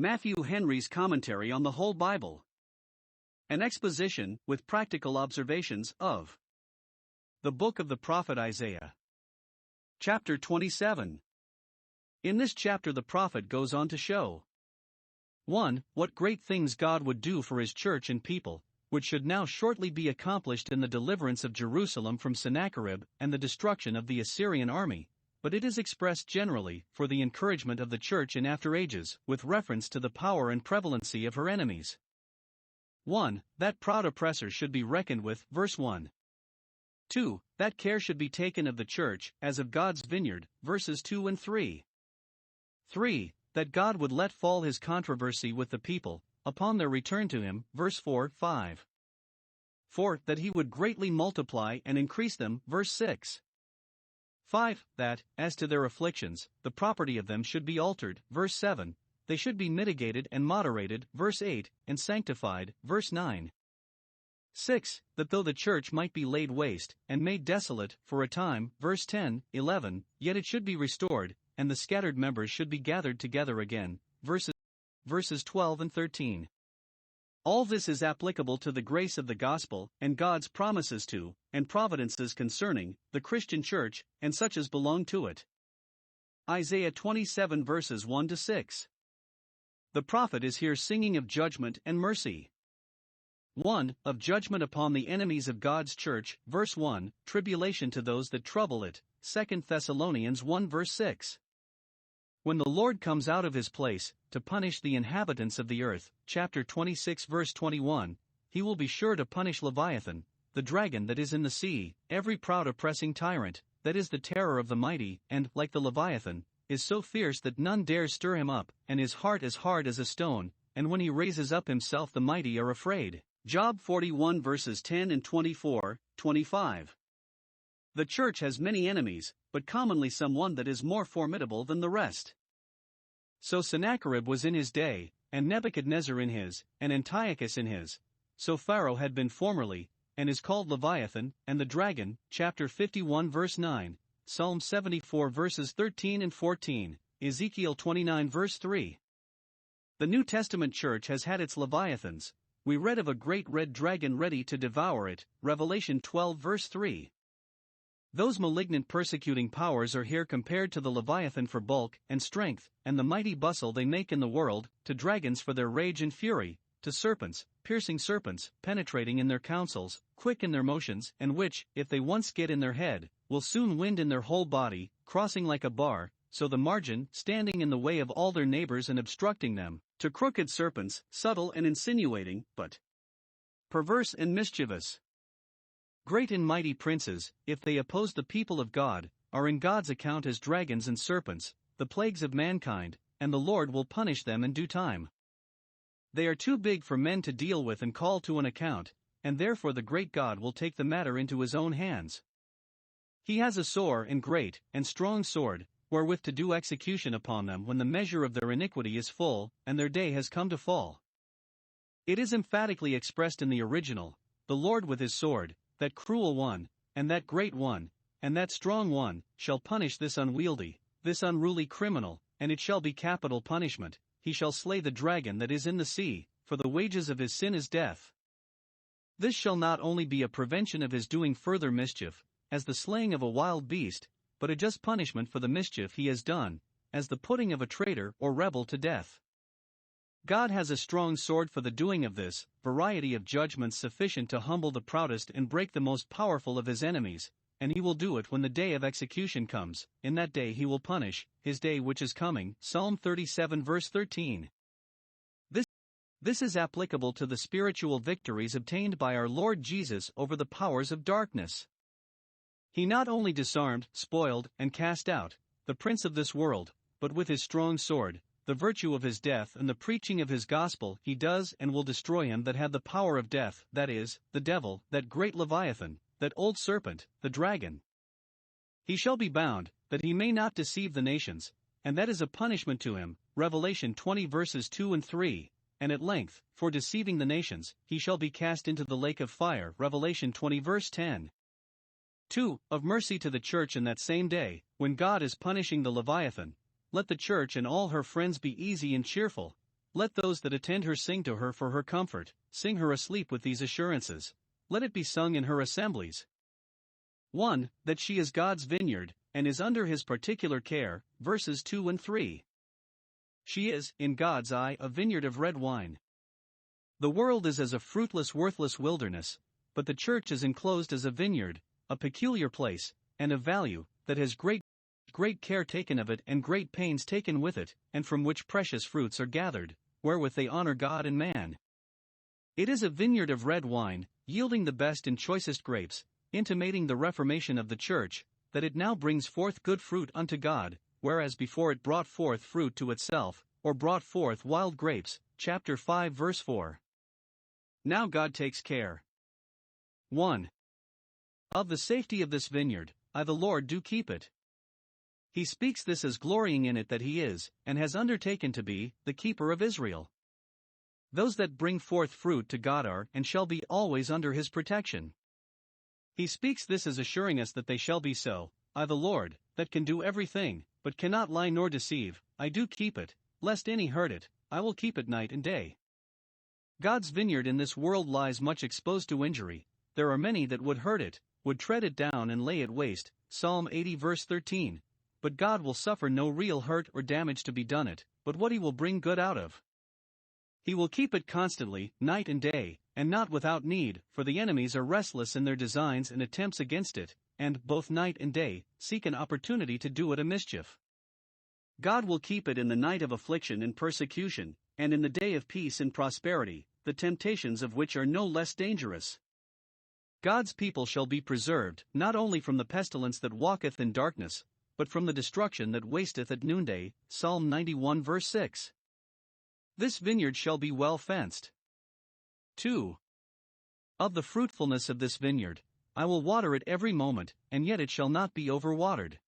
Matthew Henry's Commentary on the Whole Bible. An exposition, with practical observations, of the book of the prophet Isaiah. Chapter 27. In this chapter the prophet goes on to show 1. What great things God would do for his church and people, which should now shortly be accomplished in the deliverance of Jerusalem from Sennacherib and the destruction of the Assyrian army, but it is expressed generally for the encouragement of the church in after ages, with reference to the power and prevalency of her enemies. 1. That proud oppressors should be reckoned with, verse 1. 2. That care should be taken of the church, as of God's vineyard, verses 2 and 3. 3. That God would let fall his controversy with the people, upon their return to him, verse 4, 5. 4. That he would greatly multiply and increase them, verse 6. 5. That, as to their afflictions, the property of them should be altered, verse 7, they should be mitigated and moderated, verse 8, and sanctified, verse 9. 6. That though the church might be laid waste, and made desolate, for a time, verse 10, 11, yet it should be restored, and the scattered members should be gathered together again, verses 12 and 13. All this is applicable to the grace of the gospel, and God's promises to, and providences concerning, the Christian church, and such as belong to it. Isaiah 27 verses 1 to 6. The prophet is here singing of judgment and mercy. 1. Of judgment upon the enemies of God's church, verse 1, tribulation to those that trouble it, 2 Thessalonians 1 verse 6. When the Lord comes out of his place, to punish the inhabitants of the earth, chapter 26 verse 21, he will be sure to punish Leviathan, the dragon that is in the sea, every proud oppressing tyrant, that is the terror of the mighty, and, like the Leviathan, is so fierce that none dares stir him up, and his heart as hard as a stone, and when he raises up himself the mighty are afraid. Job 41 verses 10 and 24, 25. The church has many enemies, but commonly someone that is more formidable than the rest. So Sennacherib was in his day, and Nebuchadnezzar in his, and Antiochus in his. So Pharaoh had been formerly, and is called Leviathan, and the dragon, chapter 51 verse 9, Psalm 74 verses 13 and 14, Ezekiel 29 verse 3. The New Testament church has had its Leviathans. We read of a great red dragon ready to devour it, Revelation 12 verse 3. Those malignant persecuting powers are here compared to the Leviathan for bulk and strength, and the mighty bustle they make in the world, to dragons for their rage and fury, to serpents, piercing serpents, penetrating in their counsels, quick in their motions, and which, if they once get in their head, will soon wind in their whole body, crossing like a bar, so the margin, standing in the way of all their neighbors and obstructing them, to crooked serpents, subtle and insinuating, but perverse and mischievous. Great and mighty princes, if they oppose the people of God, are in God's account as dragons and serpents, the plagues of mankind, and the Lord will punish them in due time. They are too big for men to deal with and call to an account, and therefore the great God will take the matter into his own hands. He has a sore and great and strong sword, wherewith to do execution upon them when the measure of their iniquity is full, and their day has come to fall. It is emphatically expressed in the original, the Lord with his sword, that cruel one, and that great one, and that strong one, shall punish this unwieldy, this unruly criminal, and it shall be capital punishment. He shall slay the dragon that is in the sea, for the wages of his sin is death. This shall not only be a prevention of his doing further mischief, as the slaying of a wild beast, but a just punishment for the mischief he has done, as the putting of a traitor or rebel to death. God has a strong sword for the doing of this, variety of judgments sufficient to humble the proudest and break the most powerful of his enemies, and he will do it when the day of execution comes. In that day he will punish, his day which is coming, Psalm 37 verse 13. This is applicable to the spiritual victories obtained by our Lord Jesus over the powers of darkness. He not only disarmed, spoiled, and cast out the prince of this world, but with his strong sword, the virtue of his death and the preaching of his gospel, he does and will destroy him that had the power of death, that is, the devil, that great Leviathan, that old serpent, the dragon. He shall be bound, that he may not deceive the nations, and that is a punishment to him, Revelation 20 verses 2 and 3, and at length, for deceiving the nations, he shall be cast into the lake of fire, Revelation 20 verse 10. 2. Of mercy to the church in that same day, when God is punishing the Leviathan, let the church and all her friends be easy and cheerful, let those that attend her sing to her for her comfort, sing her asleep with these assurances. Let it be sung in her assemblies. 1. That she is God's vineyard, and is under his particular care, verses 2 and 3. She is, in God's eye, a vineyard of red wine. The world is as a fruitless, worthless wilderness, but the church is enclosed as a vineyard, a peculiar place, and of value, that has great care taken of it and great pains taken with it, and from which precious fruits are gathered, wherewith they honor God and man. It is a vineyard of red wine, yielding the best and choicest grapes, intimating the reformation of the church, that it now brings forth good fruit unto God, whereas before it brought forth fruit to itself, or brought forth wild grapes. Chapter 5 verse 4. Now God takes care. 1. Of the safety of this vineyard, I the Lord do keep it. He speaks this as glorying in it that he is, and has undertaken to be, the keeper of Israel. Those that bring forth fruit to God are and shall be always under his protection. He speaks this as assuring us that they shall be so. I the Lord, that can do everything, but cannot lie nor deceive, I do keep it, lest any hurt it, I will keep it night and day. God's vineyard in this world lies much exposed to injury. There are many that would hurt it, would tread it down and lay it waste. Psalm 80 verse 13. But God will suffer no real hurt or damage to be done it, but what he will bring good out of. He will keep it constantly, night and day, and not without need, for the enemies are restless in their designs and attempts against it, and, both night and day, seek an opportunity to do it a mischief. God will keep it in the night of affliction and persecution, and in the day of peace and prosperity, the temptations of which are no less dangerous. God's people shall be preserved, not only from the pestilence that walketh in darkness, but from the destruction that wasteth at noonday. Psalm 91 verse 6. This vineyard shall be well fenced. 2. Of the fruitfulness of this vineyard, I will water it every moment, and yet it shall not be overwatered.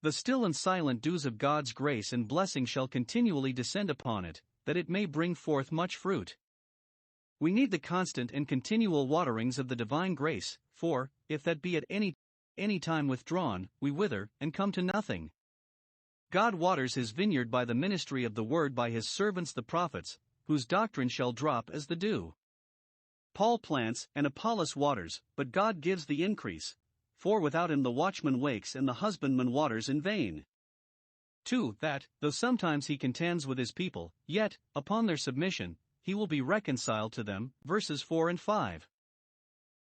The still and silent dews of God's grace and blessing shall continually descend upon it, that it may bring forth much fruit. We need the constant and continual waterings of the divine grace, for, if that be at any time withdrawn, we wither, and come to nothing. God waters his vineyard by the ministry of the word by his servants the prophets, whose doctrine shall drop as the dew. Paul plants, and Apollos waters, but God gives the increase. For without him the watchman wakes and the husbandman waters in vain. 2. That, though sometimes he contends with his people, yet, upon their submission, he will be reconciled to them. Verses 4 and 5.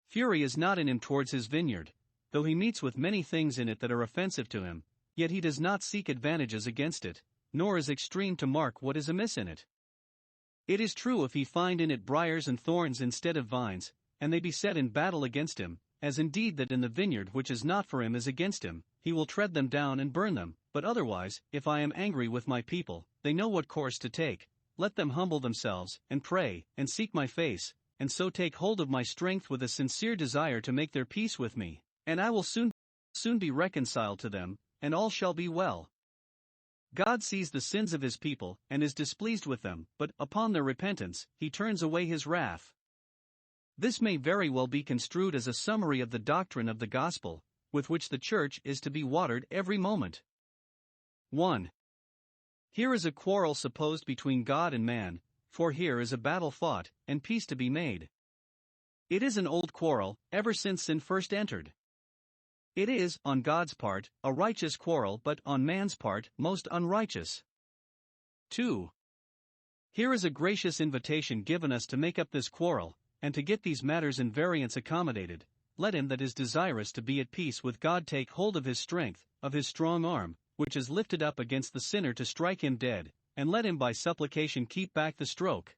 Fury is not in him towards his vineyard. Though he meets with many things in it that are offensive to him, yet he does not seek advantages against it, nor is extreme to mark what is amiss in it. It is true if he find in it briars and thorns instead of vines, and they be set in battle against him, as indeed that in the vineyard which is not for him is against him, he will tread them down and burn them. But otherwise, if I am angry with my people, they know what course to take. Let them humble themselves, and pray, and seek my face, and so take hold of my strength with a sincere desire to make their peace with me, and I will soon be reconciled to them, and all shall be well. God sees the sins of his people, and is displeased with them, but, upon their repentance, he turns away his wrath. This may very well be construed as a summary of the doctrine of the gospel, with which the church is to be watered every moment. 1. Here is a quarrel supposed between God and man, for here is a battle fought, and peace to be made. It is an old quarrel, ever since sin first entered. It is, on God's part, a righteous quarrel, but on man's part, most unrighteous. 2. Here is a gracious invitation given us to make up this quarrel, and to get these matters in variance accommodated. Let him that is desirous to be at peace with God take hold of his strength, of his strong arm, which is lifted up against the sinner to strike him dead, and let him by supplication keep back the stroke.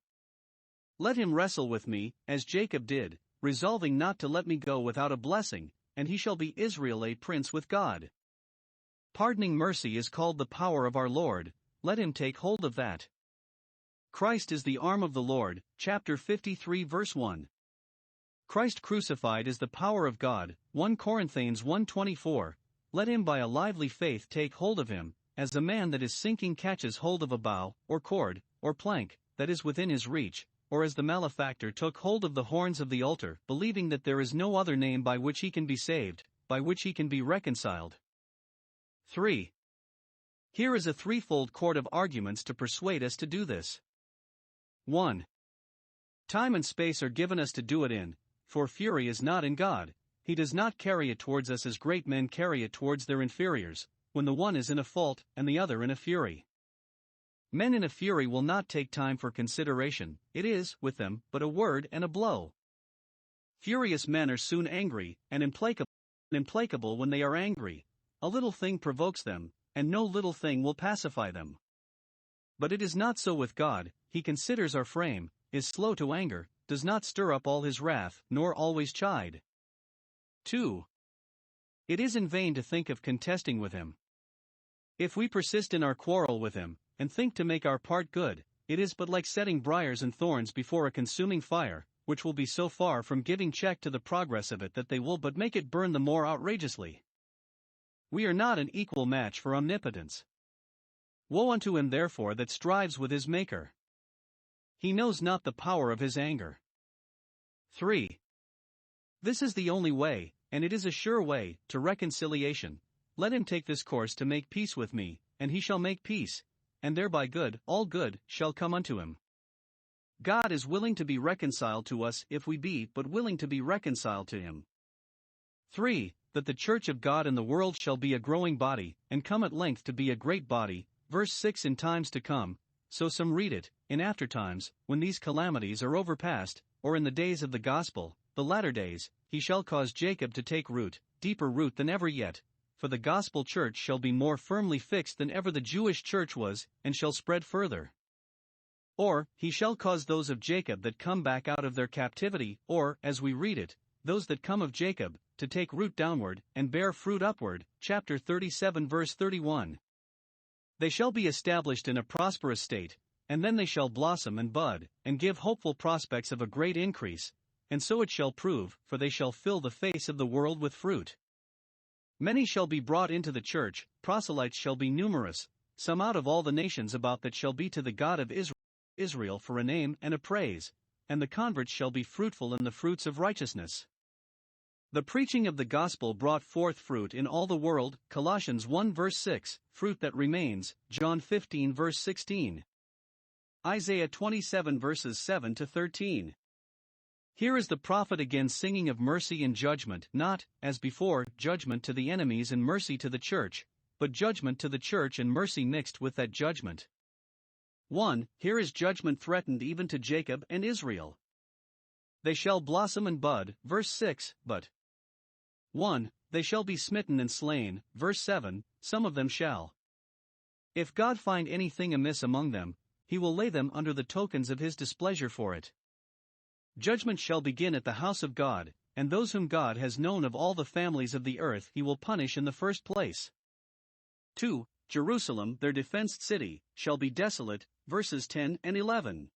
Let him wrestle with me, as Jacob did, resolving not to let me go without a blessing, and he shall be Israel a prince with God. Pardoning mercy is called the power of our Lord, let him take hold of that. Christ is the arm of the Lord, chapter 53 verse 1. Christ crucified is the power of God, 1 Corinthians 1:24. Let him by a lively faith take hold of him, as a man that is sinking catches hold of a bough, or cord, or plank, that is within his reach, or as the malefactor took hold of the horns of the altar, believing that there is no other name by which he can be saved, by which he can be reconciled. 3. Here is a threefold court of arguments to persuade us to do this. 1. Time and space are given us to do it in, for fury is not in God. He does not carry it towards us as great men carry it towards their inferiors, when the one is in a fault and the other in a fury. Men in a fury will not take time for consideration, it is, with them, but a word and a blow. Furious men are soon angry, and implacable when they are angry. A little thing provokes them, and no little thing will pacify them. But it is not so with God. He considers our frame, is slow to anger, does not stir up all his wrath, nor always chide. 2. It is in vain to think of contesting with him. If we persist in our quarrel with him, and think to make our part good, it is but like setting briars and thorns before a consuming fire, which will be so far from giving check to the progress of it that they will but make it burn the more outrageously. We are not an equal match for omnipotence. Woe unto him therefore that strives with his Maker. He knows not the power of his anger. 3. This is the only way, and it is a sure way, to reconciliation. Let him take this course to make peace with me, and he shall make peace, and thereby good, all good, shall come unto him. God is willing to be reconciled to us if we be but willing to be reconciled to him. 3. That the church of God in the world shall be a growing body, and come at length to be a great body. Verse 6. In times to come, so some read it, in after times, when these calamities are overpast, or in the days of the gospel, the latter days, he shall cause Jacob to take root, deeper root than ever yet, for the gospel church shall be more firmly fixed than ever the Jewish church was, and shall spread further. Or, he shall cause those of Jacob that come back out of their captivity, or, as we read it, those that come of Jacob, to take root downward, and bear fruit upward. Chapter 37 verse 31. They shall be established in a prosperous state, and then they shall blossom and bud, and give hopeful prospects of a great increase, and so it shall prove, for they shall fill the face of the world with fruit. Many shall be brought into the church, proselytes shall be numerous, some out of all the nations about that shall be to the God of Israel for a name and a praise, and the converts shall be fruitful in the fruits of righteousness. The preaching of the gospel brought forth fruit in all the world. Colossians 1 verse 6, fruit that remains. John 15 verse 16. Isaiah 27 verses 7 to 13. Here is the prophet again singing of mercy and judgment, not, as before, judgment to the enemies and mercy to the church, but judgment to the church and mercy mixed with that judgment. 1. Here is judgment threatened even to Jacob and Israel. They shall blossom and bud. Verse 6, but 1. They shall be smitten and slain. Verse 7, some of them shall. If God find anything amiss among them, he will lay them under the tokens of his displeasure for it. Judgment shall begin at the house of God, and those whom God has known of all the families of the earth he will punish in the first place. 2. Jerusalem, their defenced city, shall be desolate. Verses 10 and 11.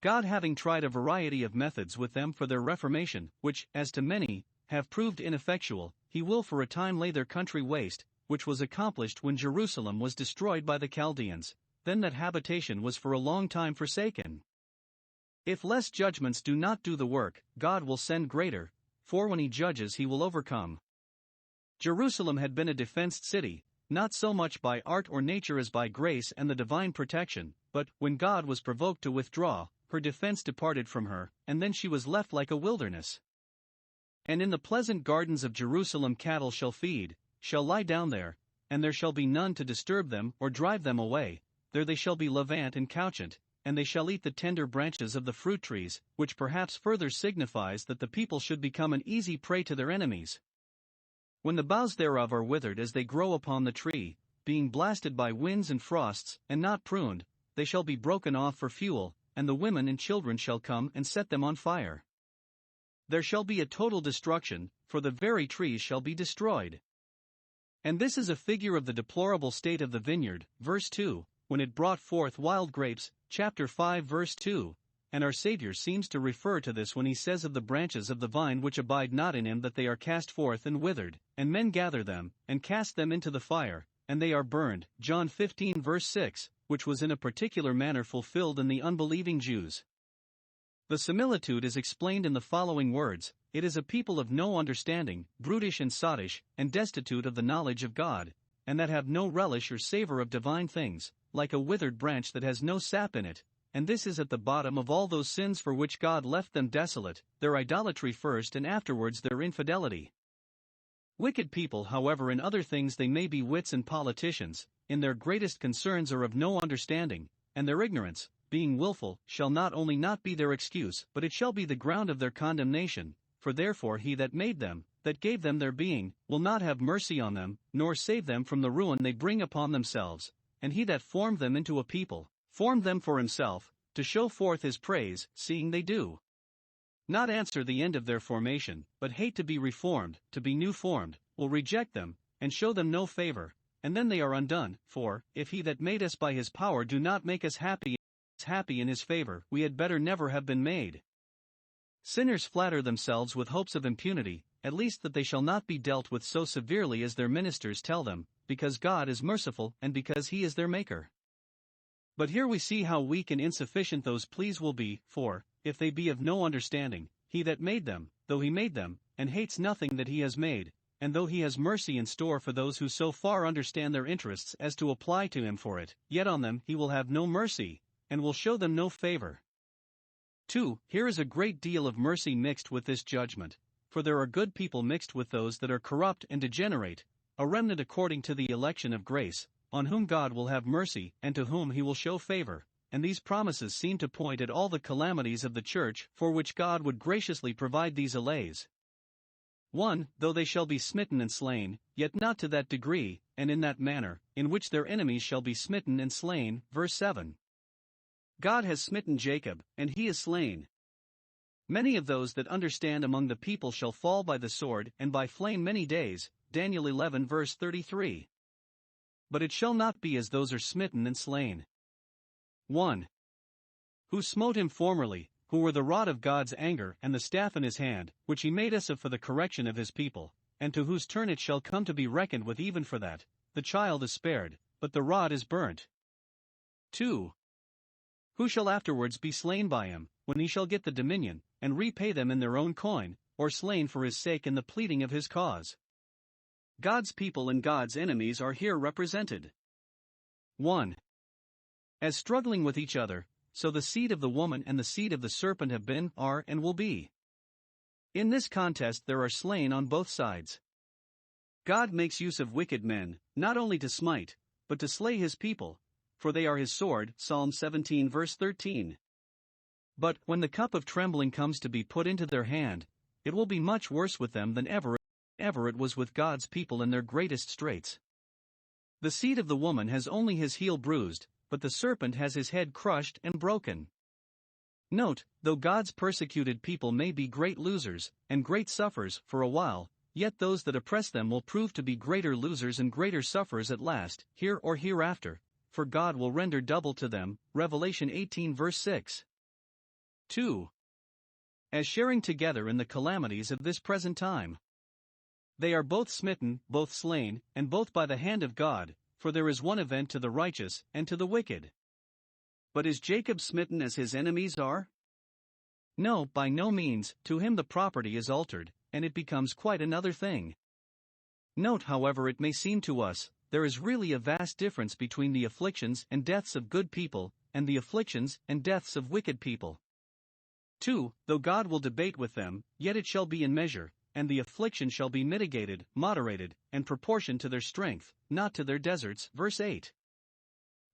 God having tried a variety of methods with them for their reformation, which, as to many, have proved ineffectual, he will for a time lay their country waste, which was accomplished when Jerusalem was destroyed by the Chaldeans, then that habitation was for a long time forsaken. If less judgments do not do the work, God will send greater, for when he judges he will overcome. Jerusalem had been a defenced city, not so much by art or nature as by grace and the divine protection, but, when God was provoked to withdraw, her defense departed from her, and then she was left like a wilderness. And in the pleasant gardens of Jerusalem cattle shall feed, shall lie down there, and there shall be none to disturb them or drive them away. There they shall be levant and couchant, and they shall eat the tender branches of the fruit trees, which perhaps further signifies that the people should become an easy prey to their enemies. When the boughs thereof are withered as they grow upon the tree, being blasted by winds and frosts, and not pruned, they shall be broken off for fuel, and the women and children shall come and set them on fire. There shall be a total destruction, for the very trees shall be destroyed. And this is a figure of the deplorable state of the vineyard. Verse 2, when it brought forth wild grapes. Chapter 5 verse 2, and our Savior seems to refer to this when he says of the branches of the vine which abide not in him that they are cast forth and withered, and men gather them, and cast them into the fire, and they are burned. John 15 verse 6, which was in a particular manner fulfilled in the unbelieving Jews. The similitude is explained in the following words: it is a people of no understanding, brutish and sottish, and destitute of the knowledge of God, and that have no relish or savor of divine things, like a withered branch that has no sap in it, and this is at the bottom of all those sins for which God left them desolate, their idolatry first and afterwards their infidelity. Wicked people, however, in other things they may be wits and politicians, in their greatest concerns are of no understanding, and their ignorance, being wilful, shall not only not be their excuse, but it shall be the ground of their condemnation, for therefore he that made them, that gave them their being, will not have mercy on them, nor save them from the ruin they bring upon themselves, and he that formed them into a people, formed them for himself, to show forth his praise, seeing they do not answer the end of their formation, but hate to be reformed, to be new formed, will reject them, and show them no favor, and then they are undone, for, if he that made us by his power do not make us happy in his favor, we had better never have been made. Sinners flatter themselves with hopes of impunity, at least that they shall not be dealt with so severely as their ministers tell them, because God is merciful and because he is their maker. But here we see how weak and insufficient those pleas will be, for, if they be of no understanding, he that made them, though he made them, and hates nothing that he has made, and though he has mercy in store for those who so far understand their interests as to apply to him for it, yet on them he will have no mercy, and will show them no favor. 2. Here is a great deal of mercy mixed with this judgment, for there are good people mixed with those that are corrupt and degenerate, a remnant according to the election of grace, on whom God will have mercy and to whom he will show favor, and these promises seem to point at all the calamities of the church for which God would graciously provide these allays. 1. Though they shall be smitten and slain, yet not to that degree, and in that manner, in which their enemies shall be smitten and slain. Verse 7. God has smitten Jacob, and he is slain. Many of those that understand among the people shall fall by the sword and by flame many days. Daniel 11 verse 33. But it shall not be as those are smitten and slain. 1. Who smote him formerly, who were the rod of God's anger and the staff in his hand, which he made us of for the correction of his people, and to whose turn it shall come to be reckoned with even for that, the child is spared, but the rod is burnt. 2. Who shall afterwards be slain by him, when he shall get the dominion, and repay them in their own coin, or slain for his sake in the pleading of his cause? God's people and God's enemies are here represented. 1. As struggling with each other, so the seed of the woman and the seed of the serpent have been, are, and will be. In this contest there are slain on both sides. God makes use of wicked men, not only to smite, but to slay his people, for they are his sword. Psalm 17 verse 13. But, when the cup of trembling comes to be put into their hand, it will be much worse with them than ever it was with God's people in their greatest straits. The seed of the woman has only his heel bruised, but the serpent has his head crushed and broken. Note, though God's persecuted people may be great losers, and great sufferers, for a while, yet those that oppress them will prove to be greater losers and greater sufferers at last, here or hereafter, for God will render double to them. Revelation 18 verse 6. 2. As sharing together in the calamities of this present time. They are both smitten, both slain, and both by the hand of God, for there is one event to the righteous and to the wicked. But is Jacob smitten as his enemies are? No, by no means. To him the property is altered, and it becomes quite another thing. Note, however it may seem to us, there is really a vast difference between the afflictions and deaths of good people, and the afflictions and deaths of wicked people. 2. Though God will debate with them, yet it shall be in measure, and the affliction shall be mitigated, moderated, and proportioned to their strength, not to their deserts. Verse 8.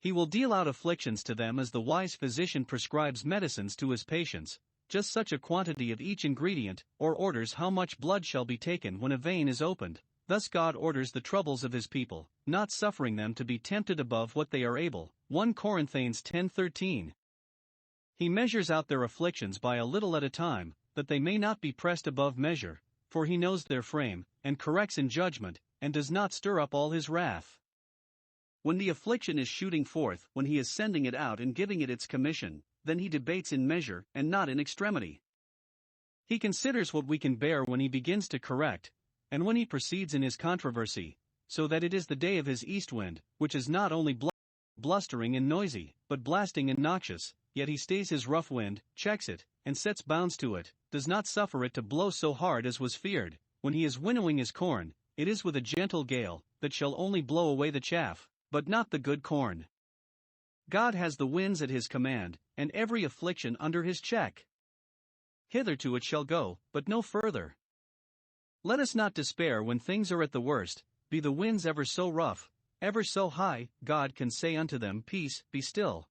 He will deal out afflictions to them as the wise physician prescribes medicines to his patients, just such a quantity of each ingredient, or orders how much blood shall be taken when a vein is opened. Thus God orders the troubles of his people, not suffering them to be tempted above what they are able. 1 Corinthians 10:13. He measures out their afflictions by a little at a time, that they may not be pressed above measure, for he knows their frame, and corrects in judgment, and does not stir up all his wrath. When the affliction is shooting forth, when he is sending it out and giving it its commission, then he debates in measure, and not in extremity. He considers what we can bear when he begins to correct, and when he proceeds in his controversy, so that it is the day of his east wind, which is not only blustering and noisy, but blasting and noxious, yet he stays his rough wind, checks it, and sets bounds to it, does not suffer it to blow so hard as was feared. When he is winnowing his corn, it is with a gentle gale, that shall only blow away the chaff, but not the good corn. God has the winds at his command, and every affliction under his check. Hitherto it shall go, but no further. Let us not despair when things are at the worst, be the winds ever so rough, ever so high, God can say unto them, Peace, be still.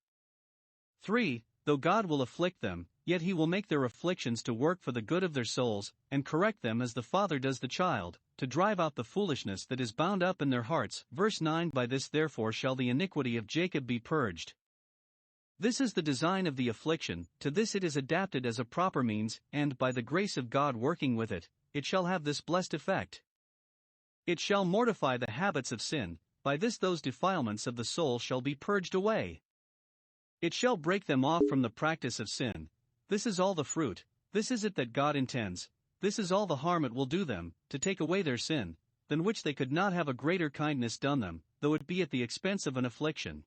3. Though God will afflict them, yet he will make their afflictions to work for the good of their souls, and correct them as the father does the child, to drive out the foolishness that is bound up in their hearts. Verse 9. By this therefore shall the iniquity of Jacob be purged. This is the design of the affliction, to this it is adapted as a proper means, and, by the grace of God working with it, it shall have this blessed effect. It shall mortify the habits of sin, by this those defilements of the soul shall be purged away. It shall break them off from the practice of sin. This is all the fruit, this is it that God intends, this is all the harm it will do them, to take away their sin, than which they could not have a greater kindness done them, though it be at the expense of an affliction.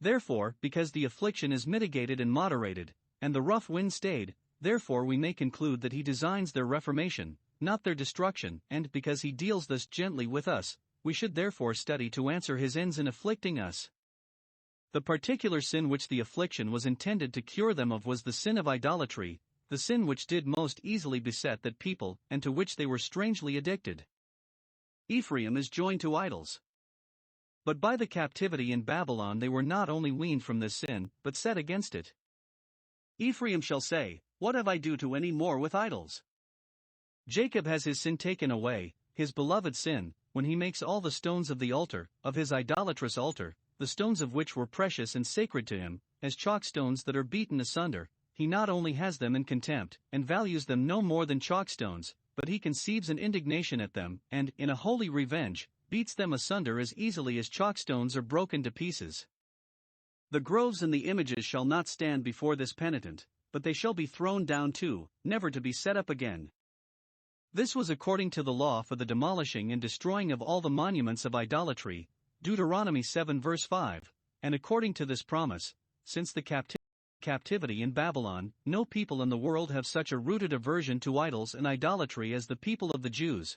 Therefore, because the affliction is mitigated and moderated, and the rough wind stayed, therefore we may conclude that he designs their reformation, not their destruction, and because he deals thus gently with us, we should therefore study to answer his ends in afflicting us. The particular sin which the affliction was intended to cure them of was the sin of idolatry, the sin which did most easily beset that people, and to which they were strangely addicted. Ephraim is joined to idols. But by the captivity in Babylon they were not only weaned from this sin, but set against it. Ephraim shall say, What have I do to any more with idols? Jacob has his sin taken away, his beloved sin, when he makes all the stones of the altar, of his idolatrous altar, the stones of which were precious and sacred to him, as chalk stones that are beaten asunder, he not only has them in contempt, and values them no more than chalk stones, but he conceives an indignation at them, and, in a holy revenge, beats them asunder as easily as chalk stones are broken to pieces. The groves and the images shall not stand before this penitent, but they shall be thrown down too, never to be set up again. This was according to the law for the demolishing and destroying of all the monuments of idolatry, Deuteronomy 7 verse 5, and according to this promise, since the captivity in Babylon, no people in the world have such a rooted aversion to idols and idolatry as the people of the Jews.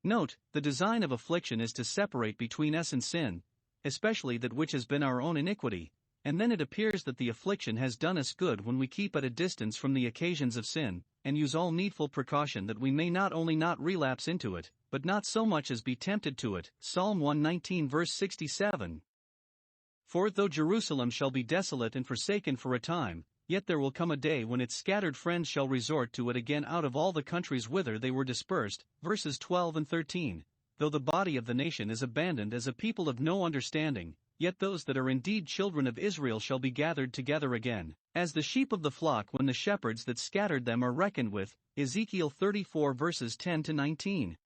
Note, the design of affliction is to separate between us and sin, especially that which has been our own iniquity, and then it appears that the affliction has done us good when we keep at a distance from the occasions of sin, and use all needful precaution that we may not only not relapse into it, but not so much as be tempted to it. Psalm 119 verse 67. For though Jerusalem shall be desolate and forsaken for a time, yet there will come a day when its scattered friends shall resort to it again out of all the countries whither they were dispersed. Verses 12 and 13. Though the body of the nation is abandoned as a people of no understanding, yet those that are indeed children of Israel shall be gathered together again, as the sheep of the flock when the shepherds that scattered them are reckoned with. Ezekiel 34 verses 10 to 19.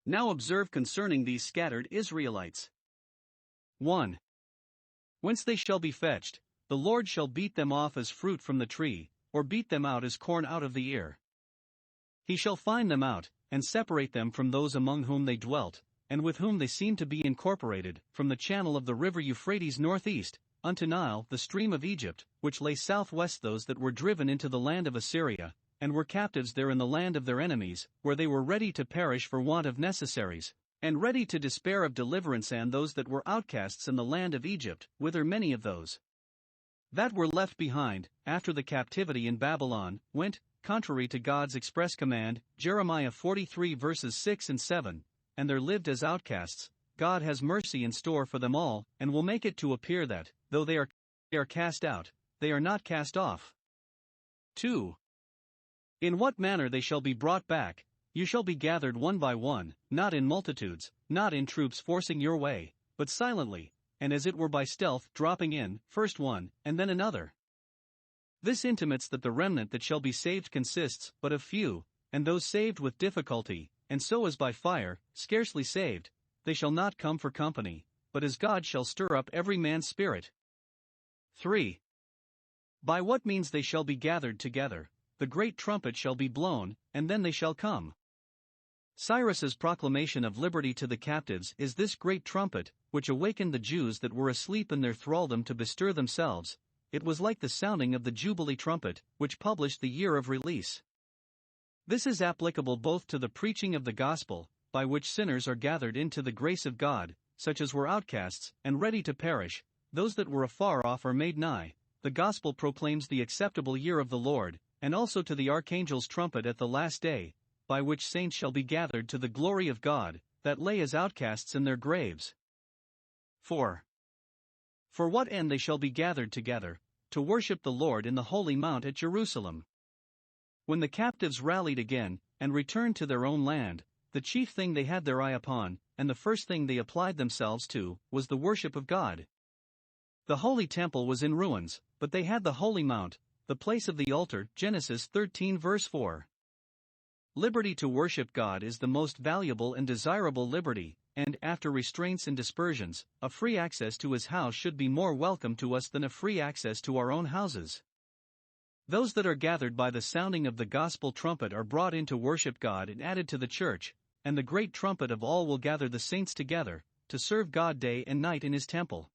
Now observe concerning these scattered Israelites. 1. Whence they shall be fetched, the Lord shall beat them off as fruit from the tree, or beat them out as corn out of the ear. He shall find them out, and separate them from those among whom they dwelt, and with whom they seemed to be incorporated, from the channel of the river Euphrates northeast, unto Nile, the stream of Egypt, which lay southwest, those that were driven into the land of Assyria, and were captives there in the land of their enemies, where they were ready to perish for want of necessaries, and ready to despair of deliverance, and those that were outcasts in the land of Egypt, whither many of those that were left behind, after the captivity in Babylon, went, contrary to God's express command, Jeremiah 43 verses 6 and 7, and there lived as outcasts. God has mercy in store for them all, and will make it to appear that, though they are cast out, they are not cast off. 2. In what manner they shall be brought back, you shall be gathered one by one, not in multitudes, not in troops forcing your way, but silently, and as it were by stealth, dropping in, first one, and then another. This intimates that the remnant that shall be saved consists but of few, and those saved with difficulty, and so as by fire, scarcely saved, they shall not come for company, but as God shall stir up every man's spirit. 3. By what means they shall be gathered together, the great trumpet shall be blown, and then they shall come. Cyrus's proclamation of liberty to the captives is this great trumpet, which awakened the Jews that were asleep in their thraldom to bestir themselves. It was like the sounding of the Jubilee trumpet, which published the year of release. This is applicable both to the preaching of the gospel, by which sinners are gathered into the grace of God, such as were outcasts, and ready to perish, those that were afar off are made nigh. The gospel proclaims the acceptable year of the Lord, and also to the archangel's trumpet at the last day, by which saints shall be gathered to the glory of God, that lay as outcasts in their graves. 4. For what end they shall be gathered together, to worship the Lord in the holy mount at Jerusalem. When the captives rallied again, and returned to their own land, the chief thing they had their eye upon, and the first thing they applied themselves to, was the worship of God. The holy temple was in ruins, but they had the holy mount, the place of the altar. Genesis 13 verse 4. Liberty to worship God is the most valuable and desirable liberty, and, after restraints and dispersions, a free access to His house should be more welcome to us than a free access to our own houses. Those that are gathered by the sounding of the gospel trumpet are brought in to worship God and added to the church, and the great trumpet of all will gather the saints together, to serve God day and night in His temple.